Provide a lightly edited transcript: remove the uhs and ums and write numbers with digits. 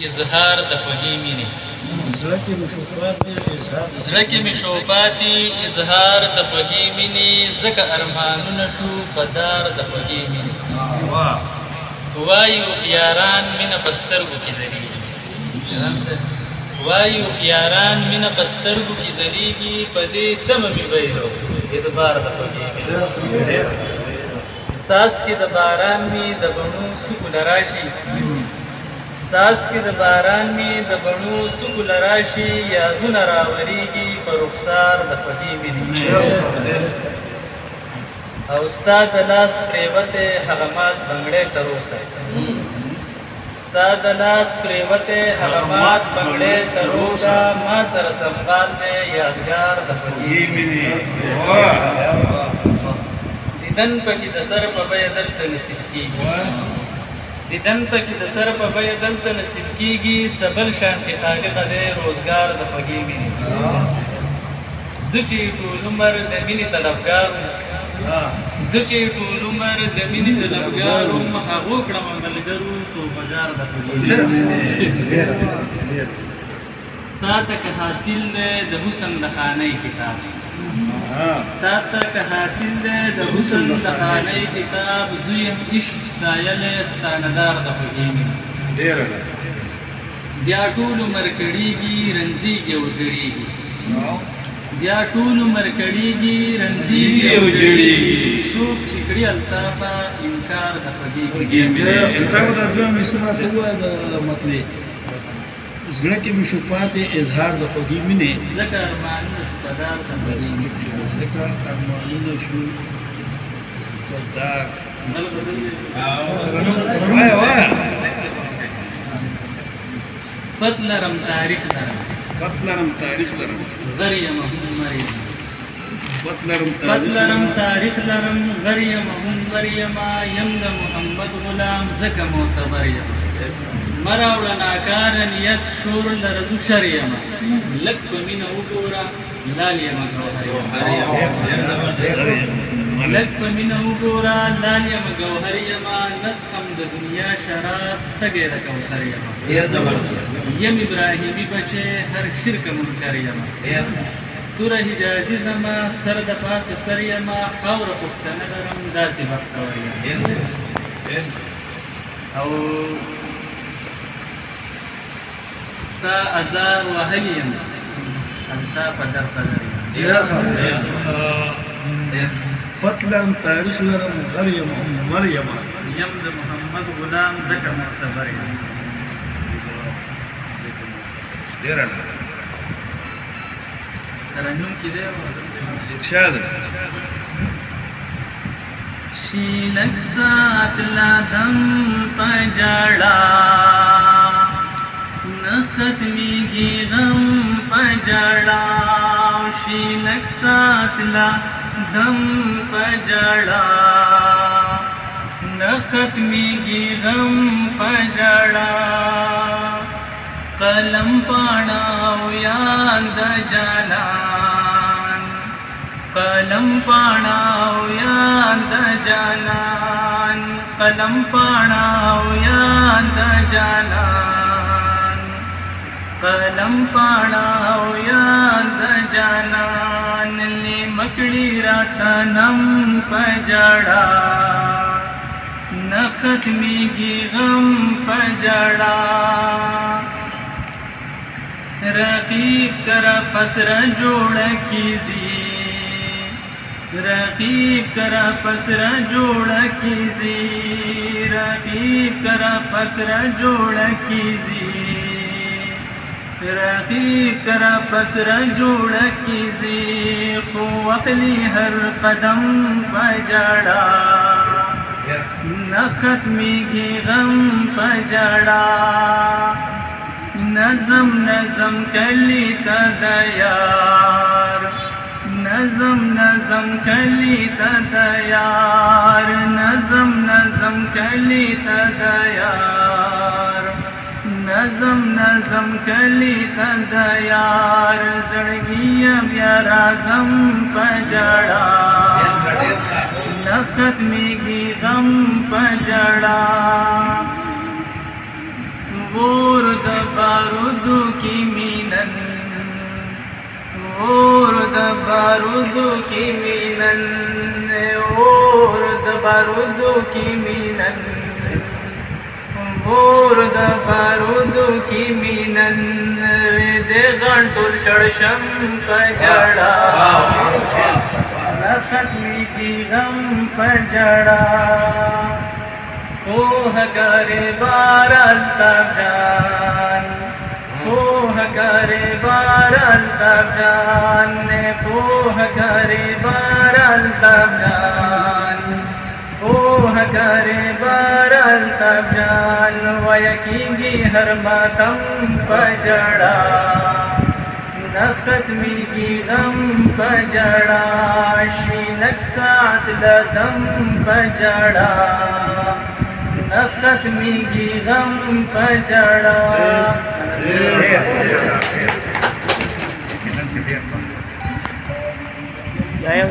اظهار د خوږې مینې. زړه کې مې شوفات دي اظهار د خوږې مینې، ځکه ارمانونه شو په دار د خوږې مینې. وایي هوښیاران مینه په سترګو کې ځلېږي، وایي هوښیاران مینه په سترګو کې ځلېږي، په دې تمه مې ویلو اعتبار د خوږې مینې. ساز کې د باران مې د بڼو سکول راشي، ساز کې د باران مې د بڼو سکول راشي، یادونه راوریږي په رخسار د خوږې مینې. او ستا د لاس پرېوتی هغه مات بنګړی تر اوسه، ستا د لاس پرېوتی هغه مات بنګړی تر اوسه، ما سره سمغال دی یادګار د خوږې مینې. دیدن پکې د سر په بیه دلته نصیب کېږي، دیدن پکې د سر په بیه دلته نصیب کېږي، سبل شانتې خالقه دی روزګار د خوږې مینې. زه چې ټول عمر د مینې طلبګار وم، زه چې ټول عمر د مینې طلبګار وم، هغو کړم ملګرو توبهګار د خوږې مینې. تا ته که حاصل دی د حسن د خانۍ کتاب، تا ته که حاصل دی د حسن د خانۍ کتاب، زه یم عشق ستایلی ستانهدار د خوږې مینې. بیا ټول عمر کړېږي رنځېږي او ژړېږي، بیا ټول عمر کړېږي رنځېږي او ژړېږي، څوک چې کړي الطافه انکار د خوږې مینې. زړه کې مې شوفات اظهار د خوږې مینې، ځکه ارمانونه شو په دار د خوږې مینې. ځکه ارمانونه شو په دار. پت لرم تاریخ لرم، پت لرم تاریخ لرم، غر یم هم مر یم. پت لرم تاریخ لرم غر یم هم مر یم، یم د محمد غلام ځکه معتبر یم. مراوړه ناکاره نیت شور لرزو شر یم، لږ په مینه وګوره لال یم ګوهر یم. لږ په مینه وګوره لال یم ګوهر یم، نسخم د دنیا شراب تږی د کوثر یم. یم ابراهیمي بچی هر شرک منکر یم، توره حجازي زما سر د پاسه سر یم، خاوره پښتنه لرم داسې بختور یم. او ستا ازار وهلی یم التا په در یم. پت لرم تاریخ لرم غر یم هم مر یم، یم د محمد غلام ځکه معتبر یم. ترنم کې دی ارشاد شیلک سات لا دم په جړا، نه ختمیږي غم په جړا، شیلک سات لا دم په جړا، نه ختمیږي غم په جړا. قلم پاڼه او یاد د جانان، قلم پاڼه او یاد د جانان، قلم پاڼه او یاد د جانان، قلم پاڼه او یاد د جانان. مکړی راته نم په جړا، نه ختمیږي غم په جړا. رقیب کرا پسرا جوړ کیږي، رقیب کرا پسرا جوړ کیږي، رقیب کرا پسرا جوړ کیږي، رقیب کرا پسرا جوړ کیږي. خو عقلی هر قدم په جړا، نه ختمیږي غم په جړا. نظم نظم کلی تا د یار، نظم نظم کلی تا د یار، نظم نظم کلی تا د یار، نظم نظم کلی تا د یار. زړګي بیا راځم په جړا، نه ختمیږي غم په جړا. ور د बारूदू की मीनन, और बारूदू की मीनन, और बारूदू की मीनन, और बारूदू की मीनन, दे गंटुल शर्षम पजड़ा, खत्मी की गम पजड़ा, कोह करे बार अल्ताफ जान, कोह करे बार अल्ताफ जान, कोह करे बार अल्ताफ जान, कोह करे बार अल्ताफ जान, वयकीगी हर मातम पजड़ा, नखत्मी की गम पजड़ा, शीनक साथ लदम पजड़ा, नखत्मी की गम पजड़ा। जय